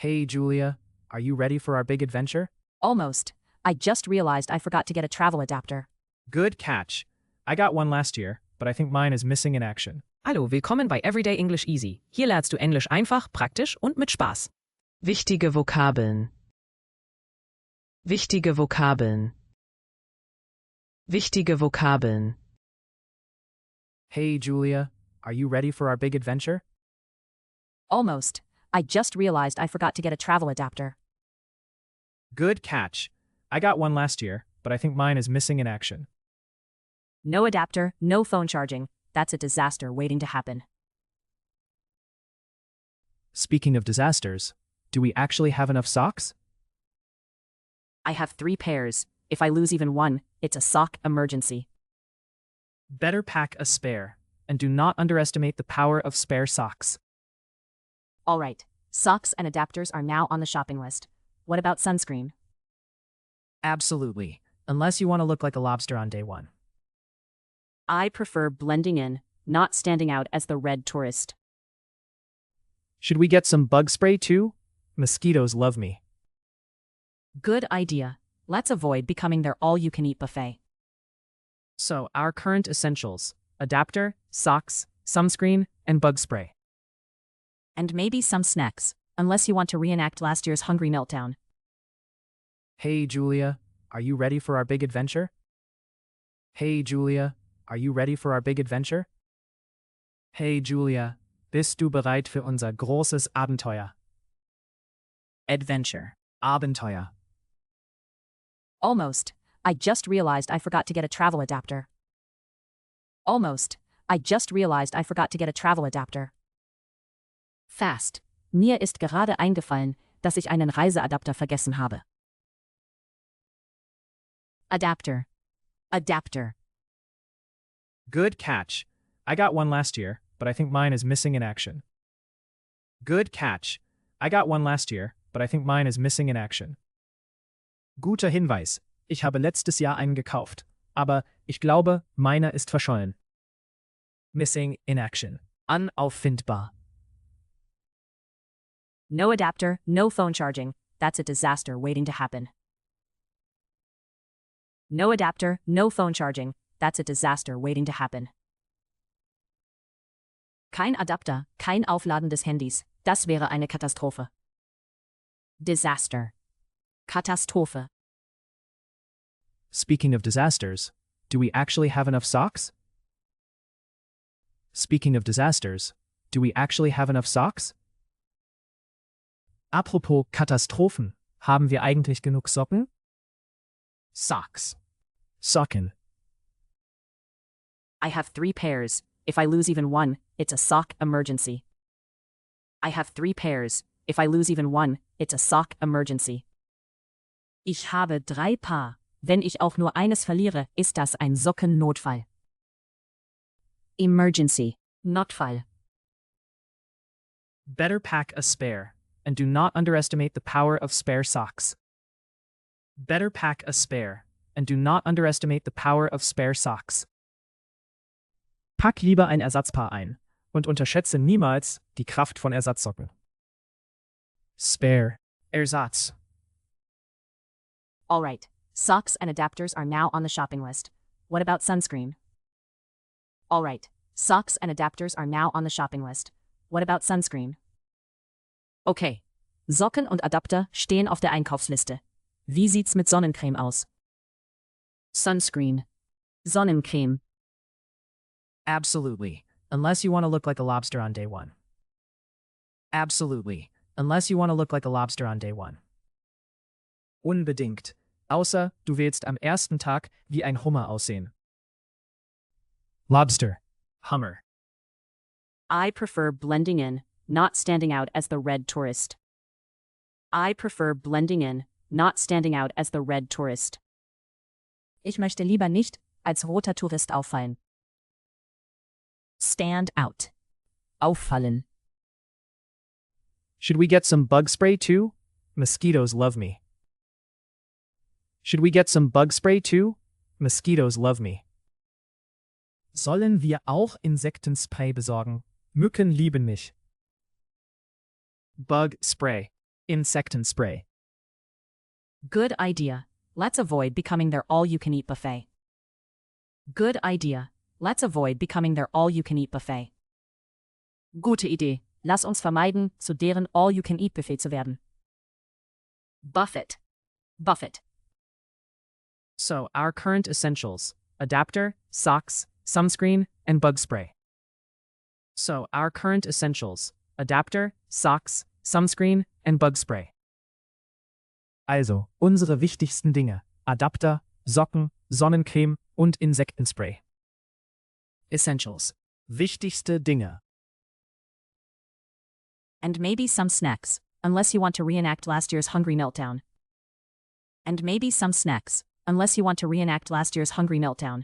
Hey, Julia, are you ready for our big adventure? Almost. I just realized I forgot to get a travel adapter. Good catch. I got one last year, but I think mine is missing in action. Hallo, willkommen bei Everyday English Easy. Hier lernst du Englisch einfach, praktisch und mit Spaß. Wichtige Vokabeln. Wichtige Vokabeln. Wichtige Vokabeln. Hey, Julia, are you ready for our big adventure? Almost. I just realized I forgot to get a travel adapter. Good catch. I got one last year, but I think mine is missing in action. No adapter, no phone charging. That's a disaster waiting to happen. Speaking of disasters, do we actually have enough socks? I have 3 pairs. If I lose even one, it's a sock emergency. Better pack a spare, and do not underestimate the power of spare socks. All right, socks and adapters are now on the shopping list. What about sunscreen? Absolutely, unless you want to look like a lobster on day one. I prefer blending in, not standing out as the red tourist. Should we get some bug spray too? Mosquitoes love me. Good idea. Let's avoid becoming their all-you-can-eat buffet. So, our current essentials: adapter, socks, sunscreen, and bug spray. And maybe some snacks, unless you want to reenact last year's hungry meltdown. Hey, Julia, are you ready for our big adventure? Hey, Julia, are you ready for our big adventure? Hey, Julia, bist du bereit für unser großes Abenteuer? Adventure. Abenteuer. Almost. I just realized I forgot to get a travel adapter. Almost. I just realized I forgot to get a travel adapter. Fast. Mir ist gerade eingefallen, dass ich einen Reiseadapter vergessen habe. Adapter. Adapter. Good catch. I got one last year, but I think mine is missing in action. Good catch. I got one last year, but I think mine is missing in action. Guter Hinweis. Ich habe letztes Jahr einen gekauft, aber ich glaube, meiner ist verschollen. Missing in action. Unauffindbar. No adapter, no phone charging. That's a disaster waiting to happen. No adapter, no phone charging. That's a disaster waiting to happen. Kein Adapter, kein Aufladen des Handys. Das wäre eine Katastrophe. Disaster. Katastrophe. Speaking of disasters, do we actually have enough socks? Speaking of disasters, do we actually have enough socks? Apropos Katastrophen, haben wir eigentlich genug Socken? Socks. Socken. I have 3 pairs. If I lose even one, it's a sock emergency. I have 3 pairs. If I lose even one, it's a sock emergency. Ich habe 3 Paar. Wenn ich auch nur eines verliere, ist das ein Sockennotfall. Emergency. Notfall. Better pack a spare, and do not underestimate the power of spare socks. Better pack a spare, and do not underestimate the power of spare socks. Pack lieber ein Ersatzpaar ein und unterschätze niemals die Kraft von Ersatzsocken. Spare. Ersatz. All right. Socks and adapters are now on the shopping list. What about sunscreen? All right. Socks and adapters are now on the shopping list. What about sunscreen? Okay. Socken und Adapter stehen auf der Einkaufsliste. Wie sieht's mit Sonnencreme aus? Sunscreen. Sonnencreme. Absolutely, unless you want to look like a lobster on day one. Absolutely, unless you want to look like a lobster on day one. Unbedingt, außer du willst am ersten Tag wie ein Hummer aussehen. Lobster. Hummer. I prefer blending in, not standing out as the red tourist. I prefer blending in, not standing out as the red tourist. Ich möchte lieber nicht als roter Tourist auffallen. Stand out. Auffallen. Should we get some bug spray too? Mosquitoes love me. Should we get some bug spray too? Mosquitoes love me. Sollen wir auch Insektenspray besorgen? Mücken lieben mich. Bug spray. Insektenspray. Good idea. Let's avoid becoming their all-you-can-eat buffet. Good idea. Let's avoid becoming their all-you-can-eat buffet. Gute Idee. Lass uns vermeiden, zu deren all-you-can-eat-Buffet zu werden. Buffet. Buffet. So, our current essentials: adapter, socks, sunscreen, and bug spray. So, our current essentials: adapter, socks, sunscreen, and bug spray. Also, unsere wichtigsten Dinge: Adapter, Socken, Sonnencreme und Insektenspray. Essentials. Wichtigste Dinge. And maybe some snacks, unless you want to reenact last year's hungry meltdown. And maybe some snacks, unless you want to reenact last year's hungry meltdown.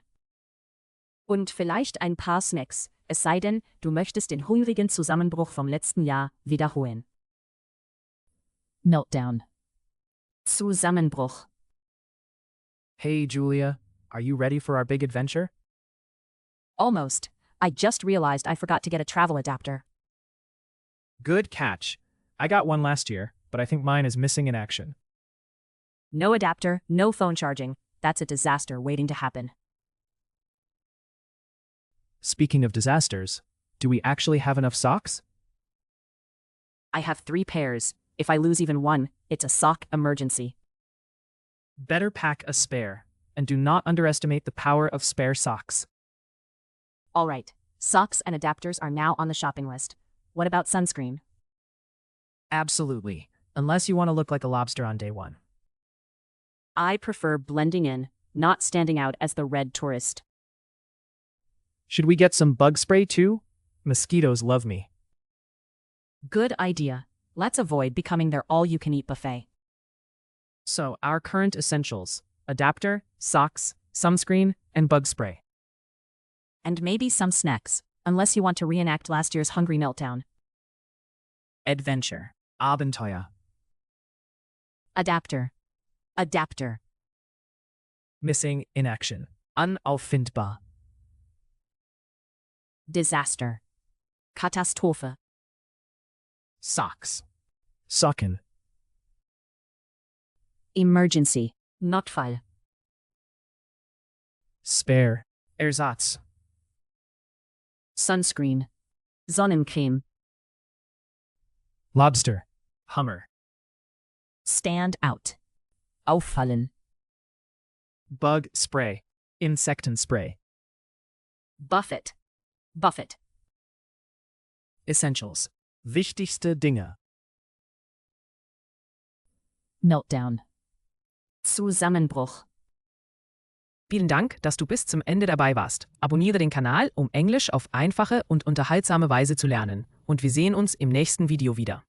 Und vielleicht ein paar Snacks, es sei denn, du möchtest den hungrigen Zusammenbruch vom letzten Jahr wiederholen. Meltdown. Zusammenbruch. Hey, Julia, are you ready for our big adventure? Almost. I just realized I forgot to get a travel adapter. Good catch. I got one last year, but I think mine is missing in action. No adapter, no phone charging. That's a disaster waiting to happen. Speaking of disasters, do we actually have enough socks? I have 3 pairs. If I lose even one, it's a sock emergency. Better pack a spare, and do not underestimate the power of spare socks. All right, socks and adapters are now on the shopping list. What about sunscreen? Absolutely, unless you want to look like a lobster on day one. I prefer blending in, not standing out as the red tourist. Should we get some bug spray too? Mosquitoes love me. Good idea. Let's avoid becoming their all-you-can-eat buffet. So, our current essentials: adapter, socks, sunscreen, and bug spray. And maybe some snacks, unless you want to reenact last year's hungry meltdown. Adventure. Abenteuer. Adapter. Adapter. Missing in action. Unauffindbar. Disaster. Katastrophe. Socks. Socken. Emergency. Notfall. Spare. Ersatz. Sunscreen. Sonnencreme. Lobster. Hummer. Stand out. Auffallen. Bug spray. Insektenspray. Buffet. Buffet. Essentials. Wichtigste Dinge. Meltdown. Zusammenbruch. Vielen Dank, dass du bis zum Ende dabei warst. Abonniere den Kanal, um Englisch auf einfache und unterhaltsame Weise zu lernen. Und wir sehen uns im nächsten Video wieder.